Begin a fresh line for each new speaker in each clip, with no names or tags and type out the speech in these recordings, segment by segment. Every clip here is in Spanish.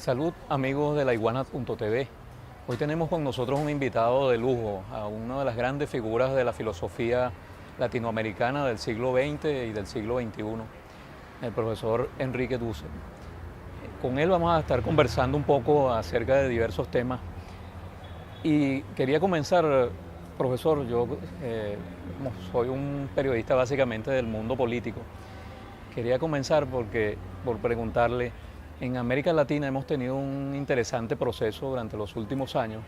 Salud, amigos de la Iguana.tv. Hoy tenemos con nosotros un invitado de lujo, a una de las grandes figuras de la filosofía latinoamericana del siglo XX y del siglo XXI, el profesor Enrique Dussel. Con él vamos a estar conversando un poco acerca de diversos temas. Y quería comenzar, profesor, yo soy un periodista básicamente del mundo político. Quería comenzar por preguntarle, en América Latina hemos tenido un interesante proceso durante los últimos años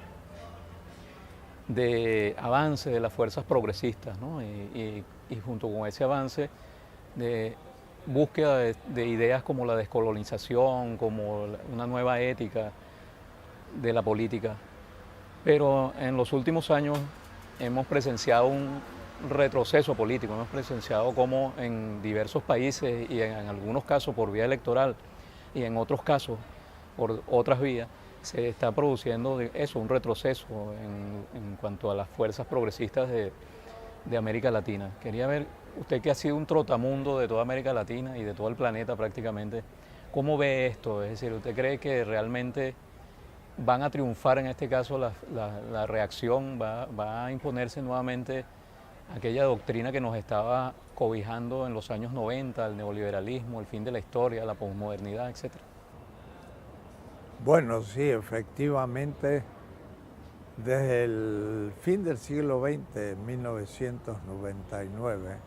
de avance de las fuerzas progresistas, ¿no? Y junto con ese avance de búsqueda de ideas como la descolonización, como una nueva ética de la política. Pero en los últimos años hemos presenciado un retroceso político, hemos presenciado cómo en diversos países y en algunos casos por vía electoral y en otros casos por otras vías, se está produciendo eso, un retroceso en cuanto a las fuerzas progresistas de América Latina. Quería ver, usted que ha sido un trotamundo de toda América Latina y de todo el planeta prácticamente, ¿cómo ve esto? Es decir, ¿usted cree que realmente van a triunfar en este caso la reacción, va a imponerse nuevamente aquella doctrina que nos estaba cobijando en los años 90, el neoliberalismo, el fin de la historia, la posmodernidad, etcétera?
Bueno, sí, efectivamente, desde el fin del siglo XX, 1999,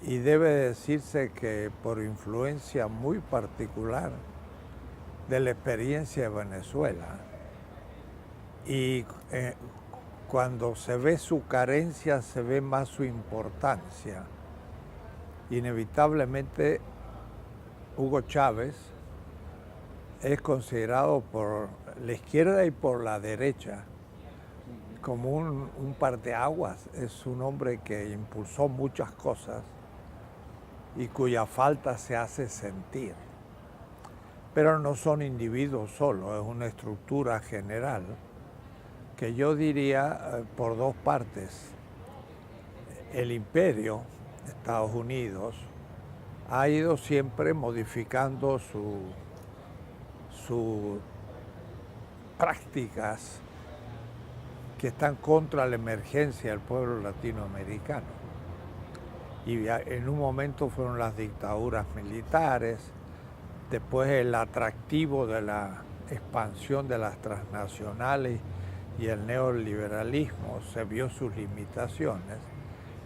y debe decirse que por influencia muy particular de la experiencia de Venezuela, y cuando se ve su carencia, se ve más su importancia. Inevitablemente, Hugo Chávez es considerado por la izquierda y por la derecha como un parteaguas. Es un hombre que impulsó muchas cosas y cuya falta se hace sentir. Pero no son individuos solos, es una estructura general que yo diría por dos partes. El imperio, Estados Unidos, ha ido siempre modificando sus prácticas que están contra la emergencia del pueblo latinoamericano. Y en un momento fueron las dictaduras militares, después el atractivo de la expansión de las transnacionales y el neoliberalismo se vio sus limitaciones,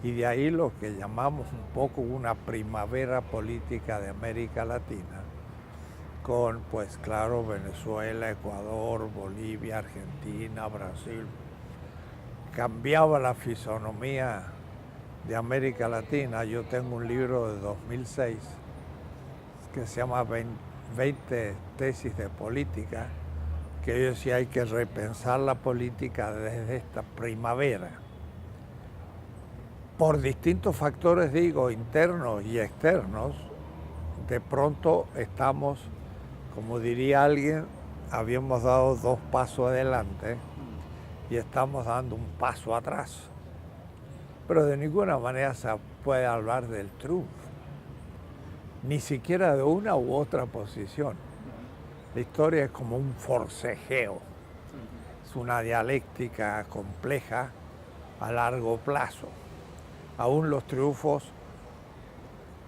y de ahí lo que llamamos un poco una primavera política de América Latina, con, pues claro, Venezuela, Ecuador, Bolivia, Argentina, Brasil. Cambiaba la fisonomía de América Latina. Yo tengo un libro de 2006 que se llama 20 tesis de política, que yo decía hay que repensar la política desde esta primavera. Por distintos factores, digo, internos y externos, de pronto estamos, como diría alguien, habíamos dado 2 pasos adelante y estamos dando un paso atrás. Pero de ninguna manera se puede hablar del triunfo, ni siquiera de una u otra posición. La historia es como un forcejeo, es una dialéctica compleja a largo plazo. Aún los triunfos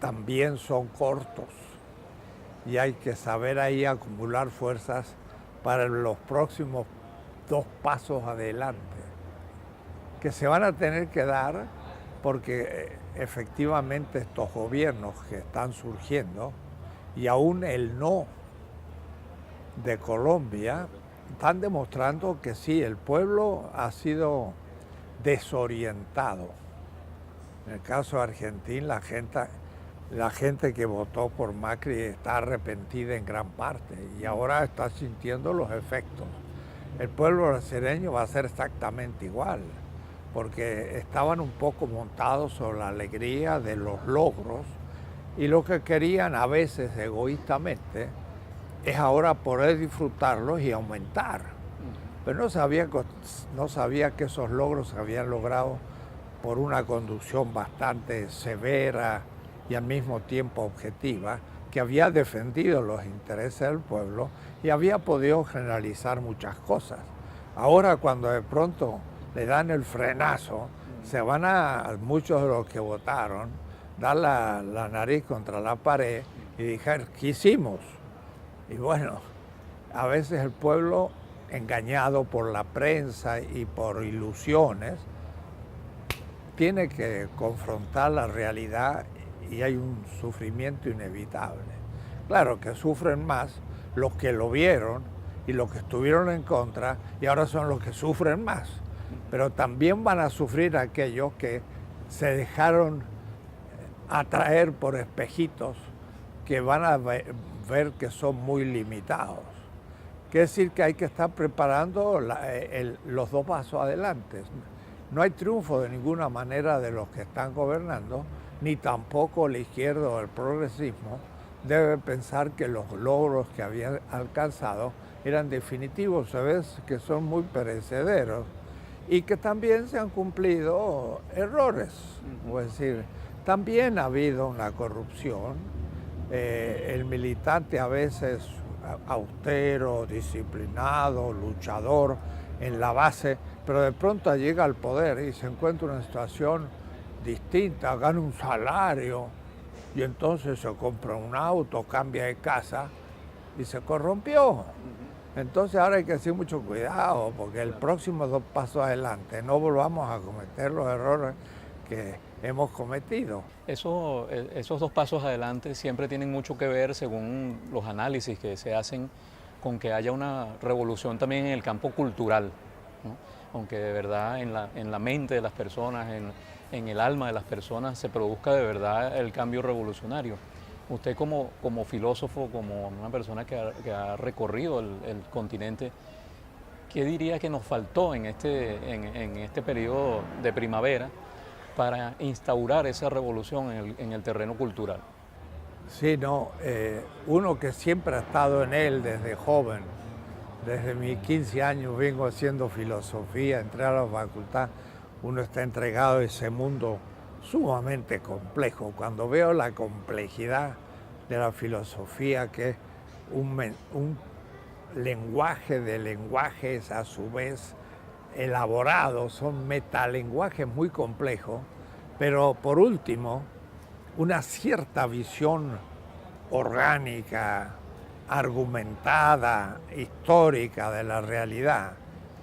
también son cortos y hay que saber ahí acumular fuerzas para los próximos 2 pasos adelante, que se van a tener que dar porque efectivamente estos gobiernos que están surgiendo y aún el no de Colombia están demostrando que sí, el pueblo ha sido desorientado. En el caso de Argentina, la gente que votó por Macri está arrepentida en gran parte y ahora está sintiendo los efectos. El pueblo brasileño va a ser exactamente igual, porque estaban un poco montados sobre la alegría de los logros y lo que querían a veces egoístamente es ahora poder disfrutarlos y aumentar. Pero no sabía que esos logros se habían logrado por una conducción bastante severa y al mismo tiempo objetiva, que había defendido los intereses del pueblo y había podido generalizar muchas cosas. Ahora cuando de pronto le dan el frenazo, se van a muchos de los que votaron dar la nariz contra la pared y dijeron, ¿qué hicimos? Y bueno, a veces el pueblo, engañado por la prensa y por ilusiones, tiene que confrontar la realidad y hay un sufrimiento inevitable. Claro que sufren más los que lo vieron y los que estuvieron en contra y ahora son los que sufren más. Pero también van a sufrir aquellos que se dejaron atraer por espejitos que van a ver que son muy limitados. Quiere decir que hay que estar preparando los dos pasos adelante. No hay triunfo de ninguna manera de los que están gobernando, ni tampoco la izquierda o el progresismo debe pensar que los logros que habían alcanzado eran definitivos, se ve que son muy perecederos y que también se han cumplido errores. Es decir, también ha habido una corrupción, el militante a veces austero, disciplinado, luchador en la base, pero de pronto llega al poder y se encuentra en una situación distinta, gana un salario y entonces se compra un auto, cambia de casa y se corrompió. Entonces ahora hay que hacer mucho cuidado porque el próximo dos pasos adelante no volvamos a cometer los errores que hemos cometido.
Esos dos pasos adelante siempre tienen mucho que ver, según los análisis que se hacen, con que haya una revolución también en el campo cultural, ¿no? Aunque de verdad en la mente de las personas, en el alma de las personas se produzca de verdad el cambio revolucionario. Usted como filósofo, como una persona que ha recorrido el continente, ¿qué diría que nos faltó en este periodo de primavera para instaurar esa revolución en el terreno cultural?
Sí, no, uno que siempre ha estado en él desde joven, desde mis 15 años vengo haciendo filosofía, entré a la facultad, uno está entregado a ese mundo sumamente complejo. Cuando veo la complejidad de la filosofía, que es un lenguaje de lenguajes a su vez elaborados, son metalenguajes muy complejos, pero por último, una cierta visión orgánica, argumentada, histórica de la realidad,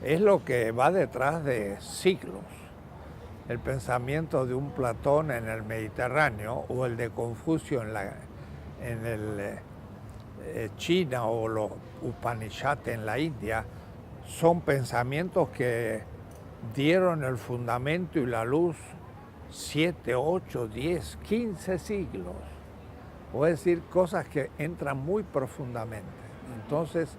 es lo que va detrás de siglos. El pensamiento de un Platón en el Mediterráneo o el de Confucio en China o los Upanishads en la India son pensamientos que dieron el fundamento y la luz 7, 8, 10, 15 siglos. O es decir, cosas que entran muy profundamente. Entonces,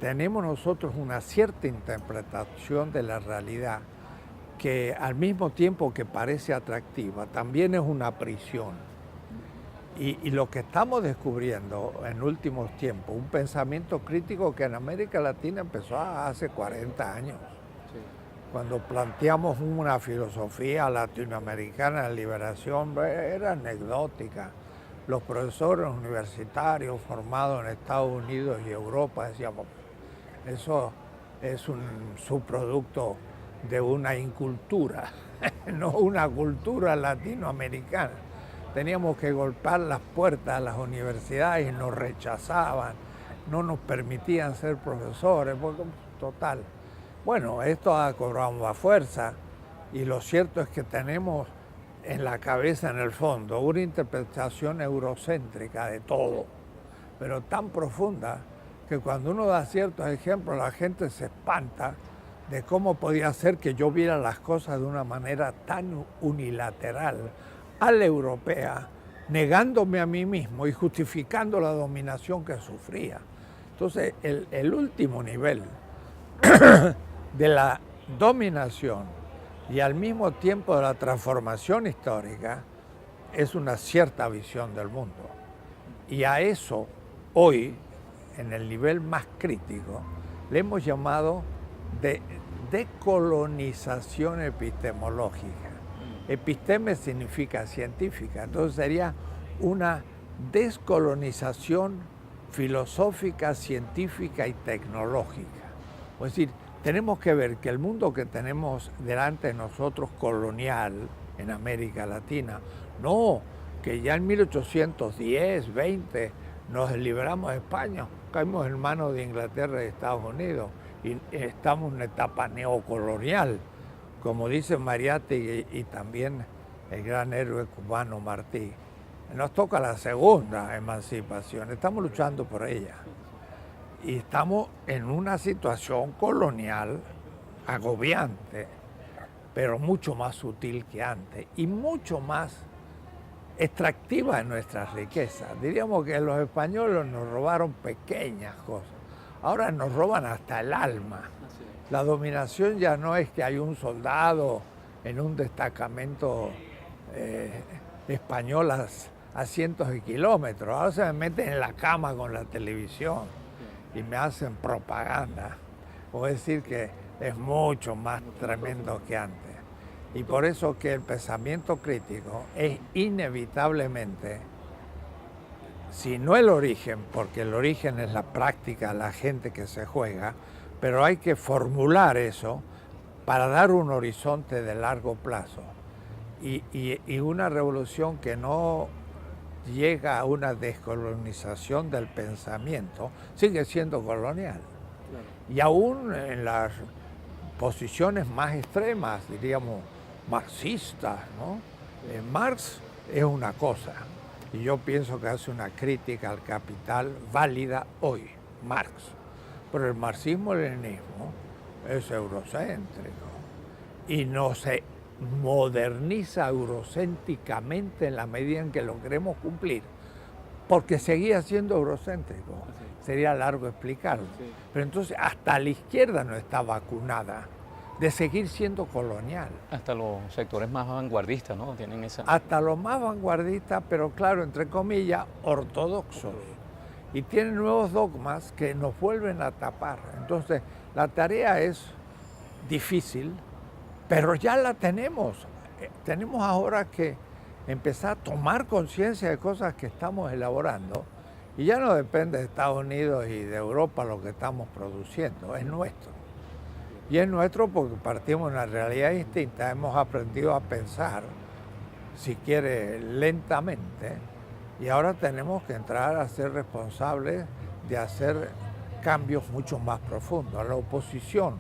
tenemos nosotros una cierta interpretación de la realidad que al mismo tiempo que parece atractiva, también es una prisión. Y lo que estamos descubriendo en últimos tiempos, un pensamiento crítico que en América Latina empezó hace 40 años. Sí. Cuando planteamos una filosofía latinoamericana de liberación, era anecdótica. Los profesores universitarios formados en Estados Unidos y Europa decíamos, eso es un subproducto de una incultura, no una cultura latinoamericana. Teníamos que golpear las puertas a las universidades y nos rechazaban, no nos permitían ser profesores, porque, total. Bueno, esto ha cobrado más fuerza y lo cierto es que tenemos en la cabeza, en el fondo, una interpretación eurocéntrica de todo, pero tan profunda que cuando uno da ciertos ejemplos la gente se espanta de cómo podía ser que yo viera las cosas de una manera tan unilateral, a la europea, negándome a mí mismo y justificando la dominación que sufría. Entonces, el último nivel de la dominación y al mismo tiempo de la transformación histórica es una cierta visión del mundo. Y a eso, hoy, en el nivel más crítico, le hemos llamado de decolonización epistemológica. Episteme significa científica, entonces sería una descolonización filosófica, científica y tecnológica. Es decir, tenemos que ver que el mundo que tenemos delante de nosotros colonial en América Latina, no, que ya en 1810, 20, nos liberamos de España, caímos en manos de Inglaterra y Estados Unidos y estamos en una etapa neocolonial, como dice Mariátegui y también el gran héroe cubano Martí. Nos toca la segunda emancipación, estamos luchando por ella. Y estamos en una situación colonial agobiante, pero mucho más sutil que antes y mucho más extractiva de nuestras riquezas. Diríamos que los españoles nos robaron pequeñas cosas, ahora nos roban hasta el alma. La dominación ya no es que hay un soldado en un destacamento español a cientos de kilómetros, ahora se me meten en la cama con la televisión y me hacen propaganda. Puedo decir que es mucho más tremendo que antes. Y por eso que el pensamiento crítico es inevitablemente, si no el origen, porque el origen es la práctica, la gente que se juega, pero hay que formular eso para dar un horizonte de largo plazo. Y una revolución que no llega a una descolonización del pensamiento, sigue siendo colonial. Claro. Y aún en las posiciones más extremas, diríamos, marxistas, ¿no? Marx es una cosa, y yo pienso que hace una crítica al capital válida hoy, Marx. Pero el marxismo-leninismo es eurocéntrico y no se moderniza eurocéntricamente en la medida en que lo queremos cumplir, porque seguía siendo eurocéntrico. Sí. Sería largo explicarlo. Sí. Pero entonces hasta la izquierda no está vacunada de seguir siendo colonial.
Hasta los sectores más vanguardistas, ¿no? Tienen esa...
Hasta los más vanguardistas, pero claro, entre comillas, ortodoxos. Y tienen nuevos dogmas que nos vuelven a tapar. Entonces, la tarea es difícil, pero ya la tenemos. Tenemos ahora que empezar a tomar conciencia de cosas que estamos elaborando y ya no depende de Estados Unidos y de Europa lo que estamos produciendo, es nuestro. Y es nuestro porque partimos de una realidad distinta, hemos aprendido a pensar, si quiere, lentamente, y ahora tenemos que entrar a ser responsables de hacer cambios mucho más profundos. La oposición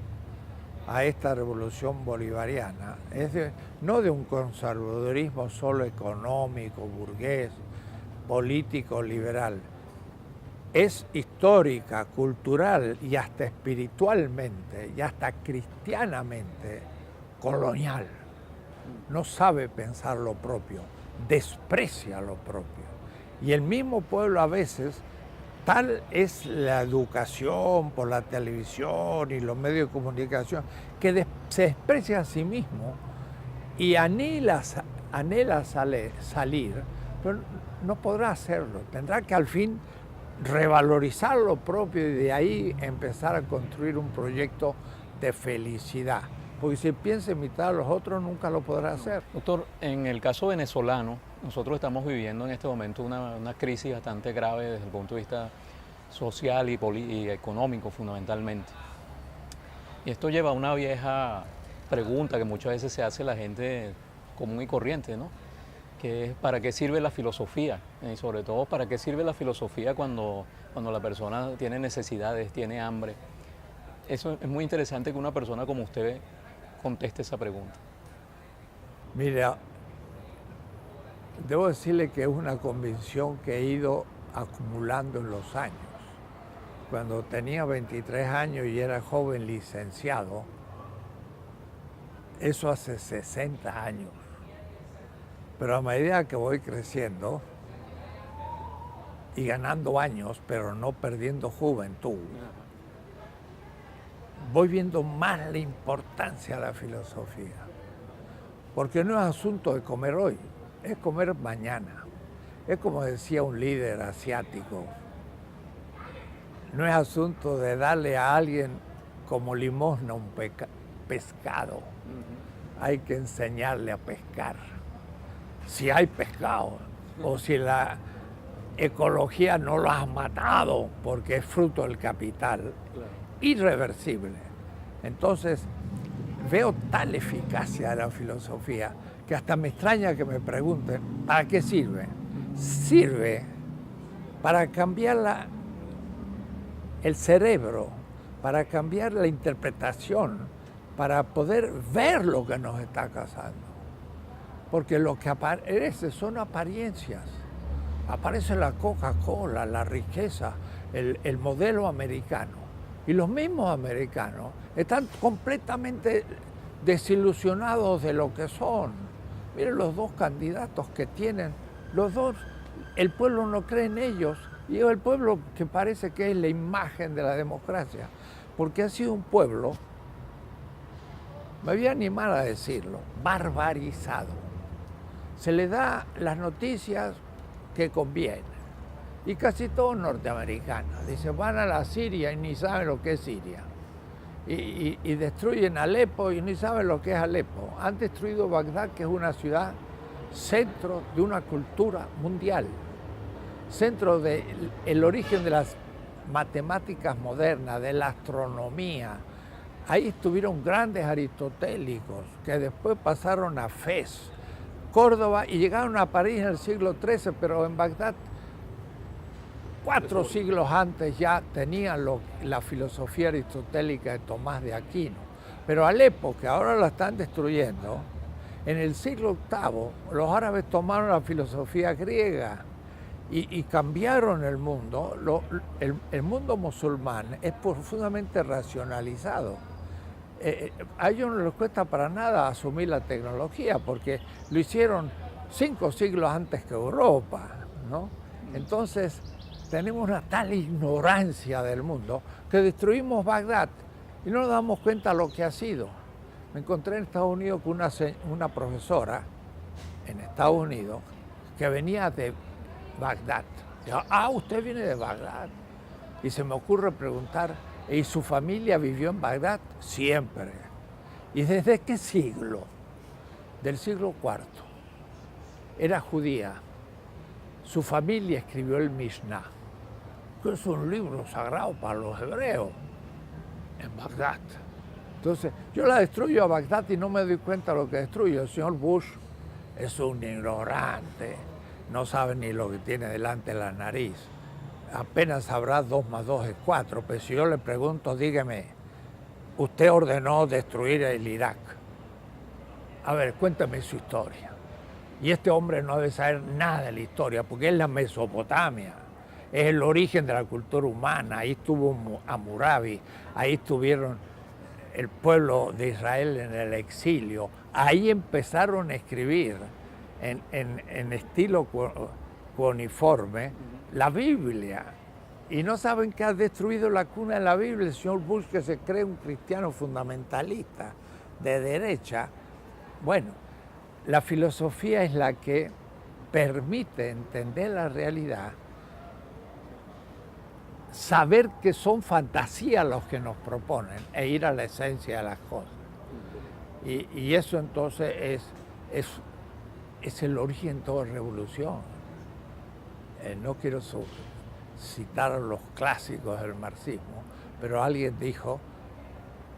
a esta revolución bolivariana es no de un conservadurismo solo económico, burgués, político, liberal, es histórica, cultural y hasta espiritualmente y hasta cristianamente colonial. No sabe pensar lo propio, desprecia lo propio. Y el mismo pueblo a veces, tal es la educación por la televisión y los medios de comunicación, que se desprecia a sí mismo y anhela salir, pero no podrá hacerlo. Tendrá que al fin revalorizar lo propio y de ahí empezar a construir un proyecto de felicidad. Porque si piensa imitar a los otros, nunca lo podrá hacer.
Doctor, en el caso venezolano, nosotros estamos viviendo en este momento una crisis bastante grave desde el punto de vista social y económico fundamentalmente. Y esto lleva a una vieja pregunta que muchas veces se hace la gente común y corriente, ¿no? Que es ¿para qué sirve la filosofía? Y sobre todo, ¿para qué sirve la filosofía cuando la persona tiene necesidades, tiene hambre? Eso es muy interesante que una persona como usted conteste esa pregunta.
Mira, debo decirle que es una convicción que he ido acumulando en los años. Cuando tenía 23 años y era joven licenciado, eso hace 60 años. Pero a medida que voy creciendo y ganando años, pero no perdiendo juventud, voy viendo más la importancia de la filosofía. Porque no es asunto de comer hoy, es comer mañana. Es como decía un líder asiático, no es asunto de darle a alguien como limosna un pescado. Hay que enseñarle a pescar. Si hay pescado o si la ecología no lo has matado porque es fruto del capital, claro, irreversible. Entonces, veo tal eficacia de la filosofía que hasta me extraña que me pregunten, ¿para qué sirve? Sirve para cambiar el cerebro, para cambiar la interpretación, para poder ver lo que nos está pasando. Porque lo que aparece son apariencias. Aparece la Coca-Cola, la riqueza, el modelo americano. Y los mismos americanos están completamente desilusionados de lo que son. Miren los dos candidatos que tienen, los dos, el pueblo no cree en ellos, y el pueblo que parece que es la imagen de la democracia, porque ha sido un pueblo, me voy a animar a decirlo, barbarizado. Se le da las noticias que convienen, y casi todos norteamericanos. Dicen, van a la Siria y ni saben lo que es Siria. Y destruyen Alepo y ni saben lo que es Alepo. Han destruido Bagdad, que es una ciudad centro de una cultura mundial, centro del origen de las matemáticas modernas, de la astronomía. Ahí estuvieron grandes aristotélicos que después pasaron a Fez, Córdoba, y llegaron a París en el siglo XIII, pero en Bagdad 4 siglos antes ya tenían la filosofía aristotélica de Tomás de Aquino. Pero Alepo, que ahora la están destruyendo, en el siglo VIII los árabes tomaron la filosofía griega y cambiaron el mundo. El mundo musulmán es profundamente racionalizado. A ellos no les cuesta para nada asumir la tecnología, porque lo hicieron 5 siglos antes que Europa, ¿no? Entonces, tenemos una tal ignorancia del mundo que destruimos Bagdad y no nos damos cuenta de lo que ha sido. Me encontré en Estados Unidos con una profesora en Estados Unidos que venía de Bagdad. Yo, usted viene de Bagdad. Y se me ocurre preguntar, ¿y su familia vivió en Bagdad? Siempre. ¿Y desde qué siglo? Del siglo IV. Era judía. Su familia escribió el Mishnah, que es un libro sagrado para los hebreos, en Bagdad. Entonces, yo la destruyo a Bagdad y no me doy cuenta de lo que destruyo. El señor Bush es un ignorante, no sabe ni lo que tiene delante de la nariz. Apenas sabrá 2 más 2 es 4, pero si yo le pregunto, dígame, usted ordenó destruir el Irak. A ver, cuéntame su historia. Y este hombre no debe saber nada de la historia, porque es la Mesopotamia, es el origen de la cultura humana. Ahí estuvo Hammurabi, ahí estuvieron el pueblo de Israel en el exilio. Ahí empezaron a escribir en estilo cuneiforme la Biblia. Y no saben que ha destruido la cuna de la Biblia el señor Bush, que se cree un cristiano fundamentalista de derecha. Bueno, la filosofía es la que permite entender la realidad, saber que son fantasías los que nos proponen e ir a la esencia de las cosas. Y eso entonces es el origen de toda revolución. No quiero citar a los clásicos del marxismo, pero alguien dijo,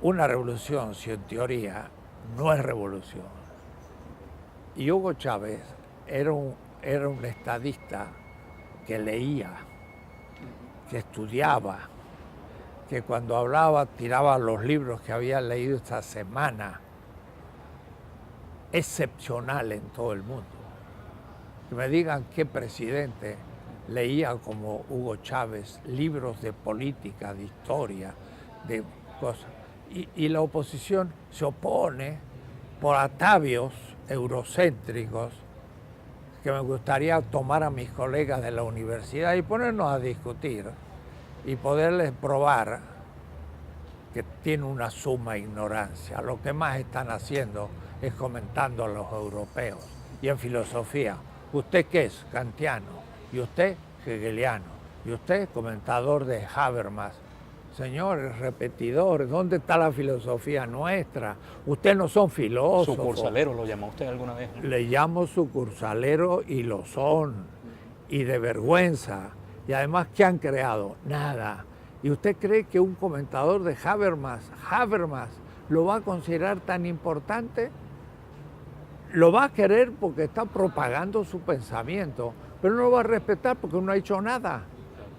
una revolución, si en teoría no es revolución. Y Hugo Chávez era un estadista que leía, que estudiaba, que cuando hablaba tiraba los libros que había leído esta semana, excepcional en todo el mundo. Que me digan qué presidente leía como Hugo Chávez libros de política, de historia, de cosas. Y la oposición se opone por atavios eurocéntricos que me gustaría tomar a mis colegas de la universidad y ponernos a discutir y poderles probar que tienen una suma ignorancia. Lo que más están haciendo es comentando a los europeos. Y en filosofía, ¿usted qué es? Kantiano. Y usted, hegeliano. Y usted, comentador de Habermas. Señores, repetidores, ¿dónde está la filosofía nuestra? Ustedes no son filósofos.
¿Sucursalero lo llamó usted alguna vez?
Le llamo sucursalero y lo son. y de vergüenza. Y además, ¿qué han creado? Nada. ¿Y usted cree que un comentador de Habermas, lo va a considerar tan importante? Lo va a querer porque está propagando su pensamiento, pero no lo va a respetar porque no ha hecho nada.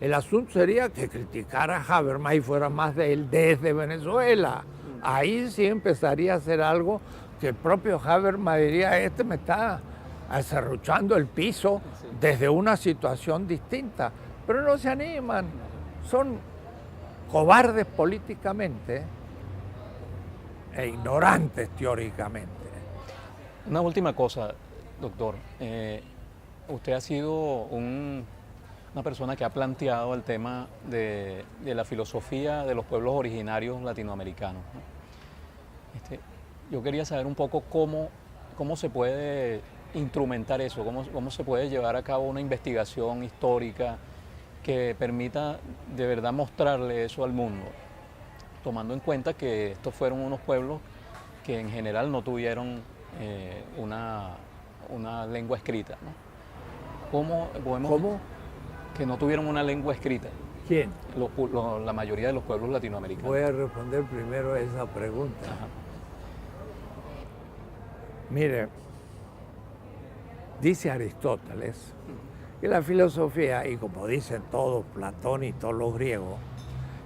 El asunto sería que criticara a Habermas y fuera más de él desde Venezuela. Ahí sí empezaría a hacer algo que el propio Habermas diría, me está acerruchando el piso desde una situación distinta. Pero no se animan, son cobardes políticamente e ignorantes teóricamente.
Una última cosa, doctor. Usted ha sido una persona que ha planteado el tema de la filosofía de los pueblos originarios latinoamericanos, ¿no? Yo quería saber un poco cómo se puede instrumentar eso, cómo se puede llevar a cabo una investigación histórica que permita de verdad mostrarle eso al mundo, tomando en cuenta que estos fueron unos pueblos que en general no tuvieron una lengua escrita, ¿no? ¿Cómo? Que no tuvieron una lengua escrita.
¿Quién?
La mayoría de los pueblos latinoamericanos.
Voy a responder primero a esa pregunta.
Ajá.
Mire, dice Aristóteles que la filosofía, y como dicen todos, Platón y todos los griegos,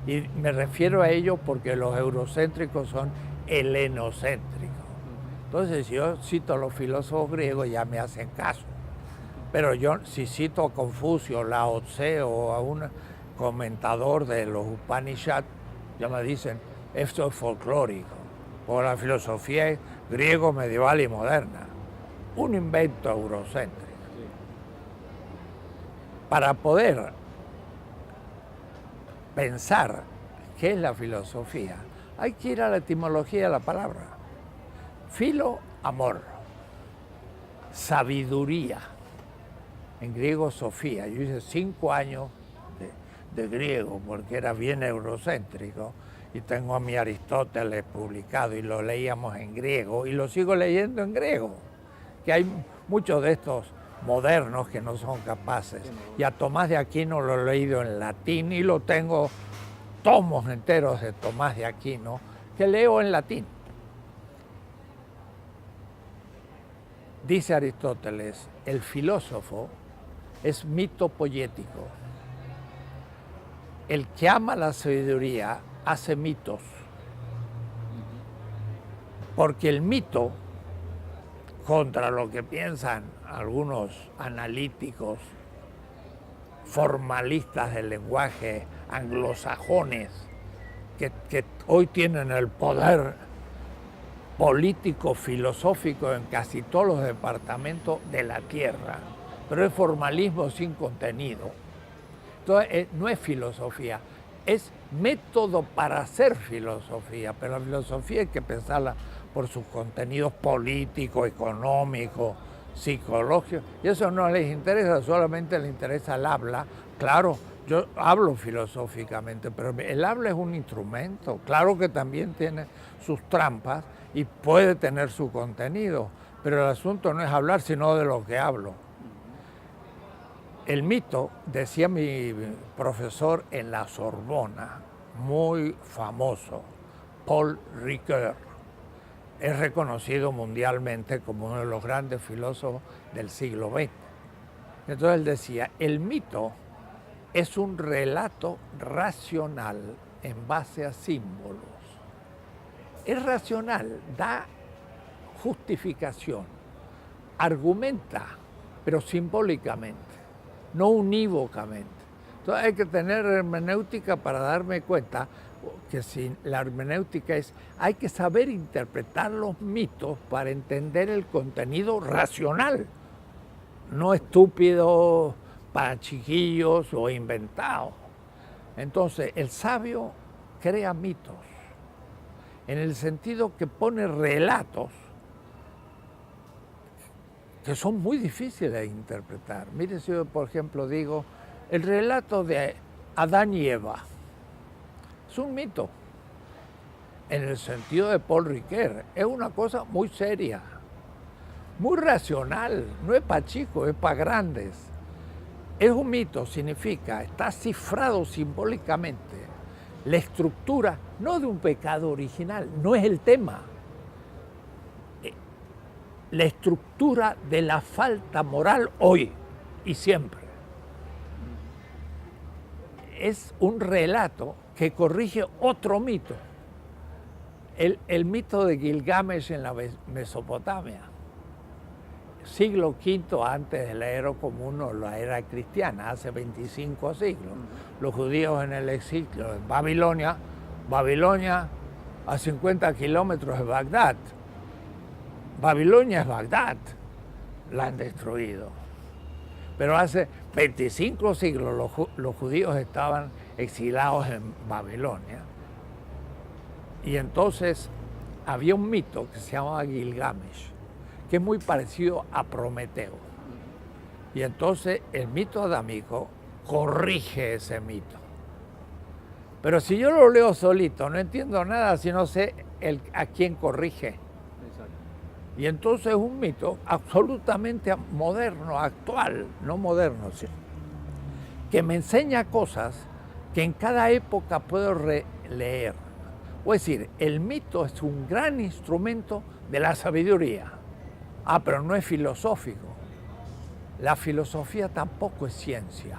y me refiero a ellos porque los eurocéntricos son helenocéntricos. Entonces, si yo cito a los filósofos griegos, ya me hacen caso. Pero yo, si cito a Confucio, Lao Tse o a un comentador de los Upanishads, ya me dicen, esto es folclórico, porque la filosofía es griego, medieval y moderna. Un invento eurocéntrico. Para poder pensar qué es la filosofía, hay que ir a la etimología de la palabra. Filo, amor. Sabiduría. En griego, Sofía. Yo hice 5 años de griego porque era bien eurocéntrico y tengo a mi Aristóteles publicado y lo leíamos en griego y lo sigo leyendo en griego. Que hay muchos de estos modernos que no son capaces. Y a Tomás de Aquino lo he leído en latín y lo tengo tomos enteros de Tomás de Aquino que leo en latín. Dice Aristóteles, el filósofo es mito poético. El que ama la sabiduría hace mitos. Porque el mito, contra lo que piensan algunos analíticos formalistas del lenguaje anglosajones, que hoy tienen el poder político, filosófico en casi todos los departamentos de la tierra, pero es formalismo sin contenido. Entonces, no es filosofía, es método para hacer filosofía, pero la filosofía hay que pensarla por sus contenidos políticos, económicos, psicológicos, y eso no les interesa, solamente les interesa el habla. Claro, yo hablo filosóficamente, pero el habla es un instrumento, claro que también tiene sus trampas y puede tener su contenido, pero el asunto no es hablar, sino de lo que hablo. El mito, decía mi profesor en la Sorbona, muy famoso, Paul Ricoeur, es reconocido mundialmente como uno de los grandes filósofos del siglo XX. Entonces él decía, el mito es un relato racional en base a símbolos. Es racional, da justificación, argumenta, pero simbólicamente, no unívocamente. Entonces hay que tener hermenéutica para darme cuenta que si la hermenéutica es, hay que saber interpretar los mitos para entender el contenido racional, no estúpido para chiquillos o inventado. Entonces el sabio crea mitos, en el sentido que pone relatos que son muy difíciles de interpretar. Mire, si yo, por ejemplo, digo, el relato de Adán y Eva es un mito, en el sentido de Paul Ricoeur, es una cosa muy seria, muy racional, no es para chicos, es para grandes. Es un mito, significa, está cifrado simbólicamente la estructura, no de un pecado original, no es el tema. La estructura de la falta moral hoy y siempre. Es un relato que corrige otro mito, el mito de Gilgamesh en la Mesopotamia, siglo V antes de la era común o la era cristiana, hace 25 siglos. Los judíos en el exilio en Babilonia, a 50 kilómetros de Bagdad. Babilonia es Bagdad, la han destruido. Pero hace 25 siglos los judíos estaban exilados en Babilonia. Y entonces había un mito que se llamaba Gilgamesh, que es muy parecido a Prometeo. Y entonces el mito adámico corrige ese mito. Pero si yo lo leo solito, no entiendo nada si no sé a quién corrige. Exacto. Y entonces es un mito absolutamente moderno, actual, no moderno, sí, que me enseña cosas que en cada época puedo releer. O es decir, el mito es un gran instrumento de la sabiduría. Pero no es filosófico. La filosofía tampoco es ciencia.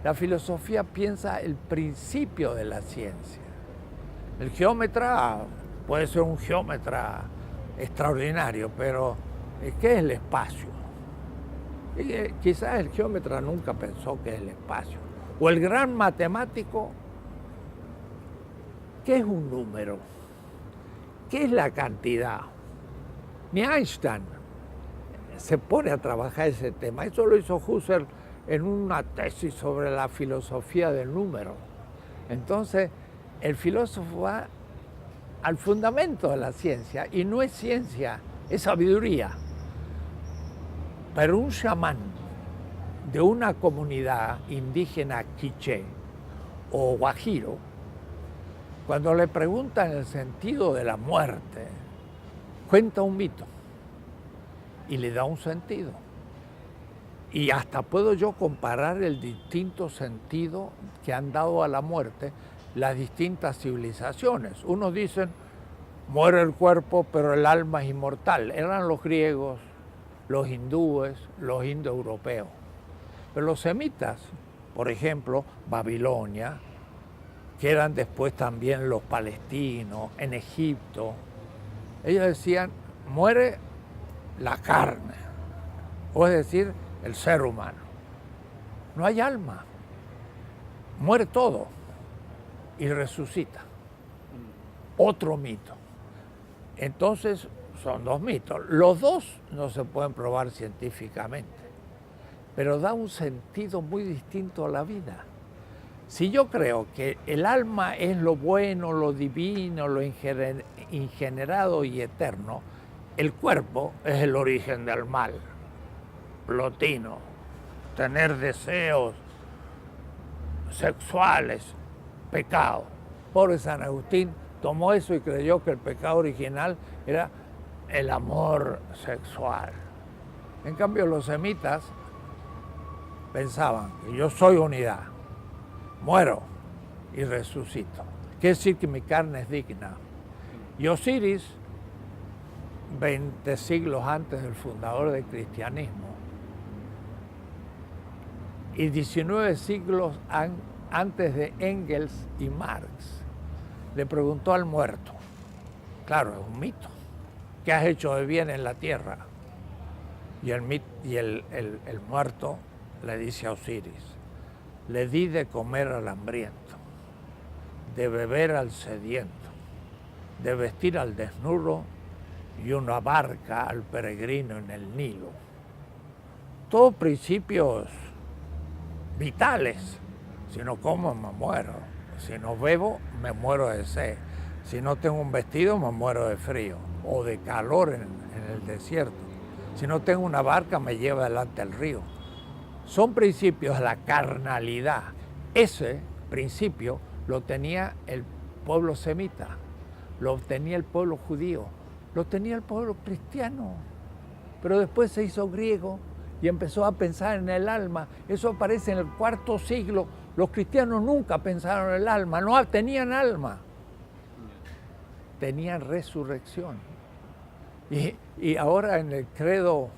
La filosofía piensa el principio de la ciencia. El geómetra puede ser un geómetra extraordinario, pero ¿qué es el espacio? Y, quizás el geómetra nunca pensó que es el espacio. O el gran matemático, ¿qué es un número? ¿Qué es la cantidad? Ni Einstein se pone a trabajar ese tema. Eso lo hizo Husserl en una tesis sobre la filosofía del número. Entonces, el filósofo va al fundamento de la ciencia, y no es ciencia, es sabiduría. Pero un chamán de una comunidad indígena quiché o guajiro, cuando le preguntan el sentido de la muerte, cuenta un mito y le da un sentido. Y hasta puedo yo comparar el distinto sentido que han dado a la muerte las distintas civilizaciones. Unos dicen, muere el cuerpo, pero el alma es inmortal. Eran los griegos, los hindúes, los indoeuropeos. Pero los semitas, por ejemplo, Babilonia, que eran después también los palestinos, en Egipto, ellos decían, muere la carne, o es decir, el ser humano. No hay alma, muere todo y resucita. Otro mito. Entonces son dos mitos. Los dos no se pueden probar científicamente, pero da un sentido muy distinto a la vida. Si yo creo que el alma es lo bueno, lo divino, lo ingenerado y eterno, el cuerpo es el origen del mal, plotino, tener deseos sexuales, pecado. Pobre San Agustín tomó eso y creyó que el pecado original era el amor sexual. En cambio, los semitas pensaban que yo soy unidad, muero y resucito. Quiere decir que mi carne es digna. Y Osiris, 20 siglos antes del fundador del cristianismo, y 19 siglos antes de Engels y Marx, le preguntó al muerto, claro, es un mito, ¿qué has hecho de bien en la tierra? Y el muerto le dice a Osiris, le di de comer al hambriento, de beber al sediento, de vestir al desnudo y una barca al peregrino en el Nilo. Todos principios vitales. Si no como, me muero. Si no bebo, me muero de sed. Si no tengo un vestido, me muero de frío o de calor en el desierto. Si no tengo una barca, me lleva delante del río. Son principios de la carnalidad. Ese principio lo tenía el pueblo semita, lo tenía el pueblo judío, lo tenía el pueblo cristiano, pero después se hizo griego y empezó a pensar en el alma. Eso aparece en el IV siglo. Los cristianos nunca pensaron en el alma, no tenían alma. Tenían resurrección. Y ahora en el credo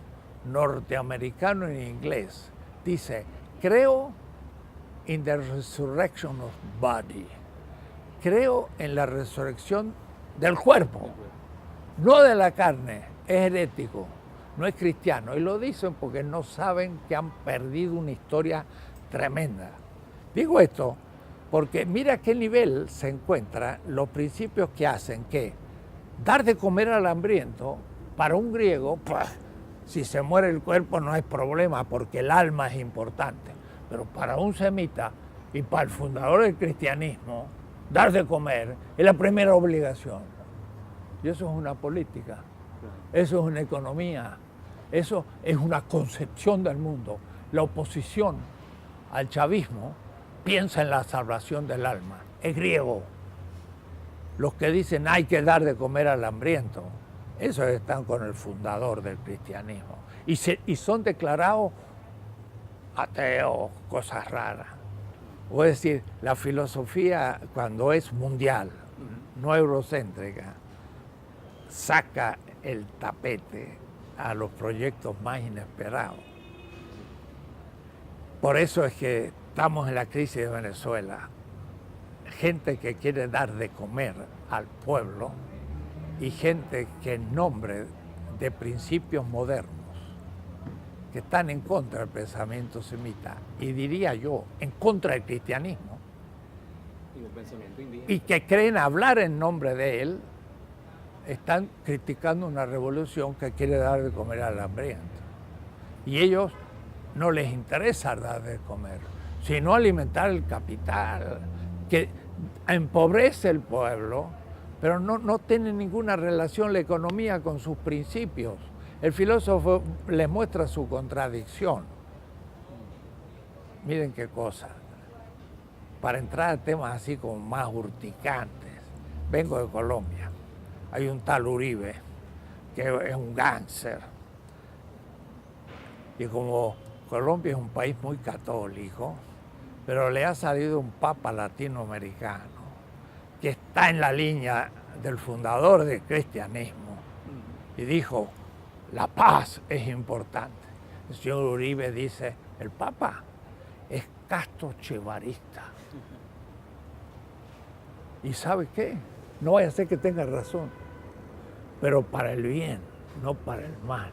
norteamericano en inglés dice, creo in the resurrection of body. Creo en la resurrección del cuerpo, no de la carne. Es herético, no es cristiano. Y lo dicen porque no saben que han perdido una historia tremenda. Digo esto porque mira a qué nivel se encuentran los principios que hacen que dar de comer al hambriento, para un griego, pues, si se muere el cuerpo no hay problema porque el alma es importante. Pero para un semita y para el fundador del cristianismo, dar de comer es la primera obligación. Y eso es una política, eso es una economía, eso es una concepción del mundo. La oposición al chavismo piensa en la salvación del alma, es griego. Los que dicen hay que dar de comer al hambriento, esos están con el fundador del cristianismo. Y son declarados ateos, cosas raras. O es decir, la filosofía cuando es mundial, no eurocéntrica, saca el tapete a los proyectos más inesperados. Por eso es que estamos en la crisis de Venezuela. Gente que quiere dar de comer al pueblo y gente que en nombre de principios modernos, que están en contra del pensamiento semita, y diría yo, en contra del cristianismo, y que creen hablar en nombre de él, están criticando una revolución que quiere dar de comer al hambriento. Y ellos no les interesa dar de comer, sino alimentar el capital, que empobrece el pueblo, pero no tiene ninguna relación la economía con sus principios. El filósofo les muestra su contradicción. Miren qué cosa. Para entrar a temas así como más urticantes, vengo de Colombia. Hay un tal Uribe, que es un gángster. Y como Colombia es un país muy católico, pero le ha salido un papa latinoamericano que está en la línea del fundador del cristianismo y dijo, la paz es importante. El señor Uribe dice, el papa es castochevarista. ¿Y sabe qué? No vaya a ser que tenga razón, pero para el bien, no para el mal.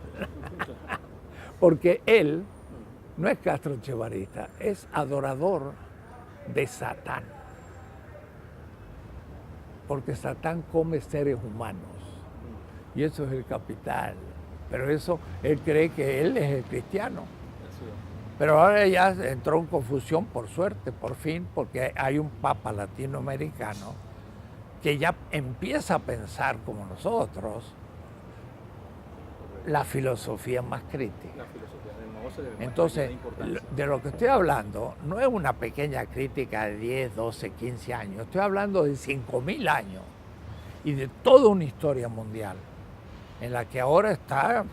Porque él no es castrochevarista, es adorador de Satán. Porque Satán come seres humanos. Y eso es el capital. Pero eso, él cree que él es el cristiano. Pero ahora ya entró en confusión, por suerte, por fin, porque hay un papa latinoamericano que ya empieza a pensar como nosotros la filosofía más crítica. Entonces, de lo que estoy hablando no es una pequeña crítica de 10, 12, 15 años, estoy hablando de 5.000 años y de toda una historia mundial en la que ahora está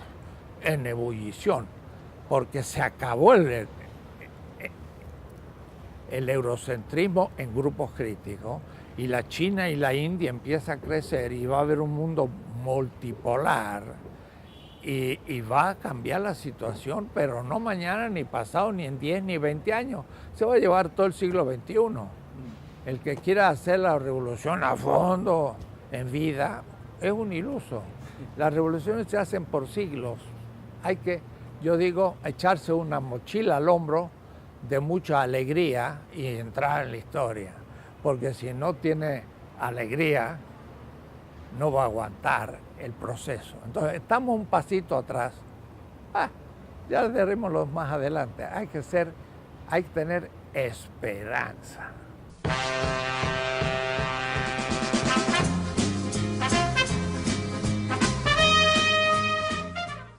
en ebullición, porque se acabó el eurocentrismo en grupos críticos y la China y la India empieza a crecer y va a haber un mundo multipolar y va a cambiar la situación, pero no mañana, ni pasado, ni en 10, ni 20 años. Se va a llevar todo el siglo XXI. El que quiera hacer la revolución a fondo, en vida, es un iluso. Las revoluciones se hacen por siglos. Hay que, yo digo, echarse una mochila al hombro de mucha alegría y entrar en la historia. Porque si no tiene alegría, no va a aguantar el proceso. Entonces, estamos un pasito atrás. Ya veremos los más adelante. Hay que tener esperanza.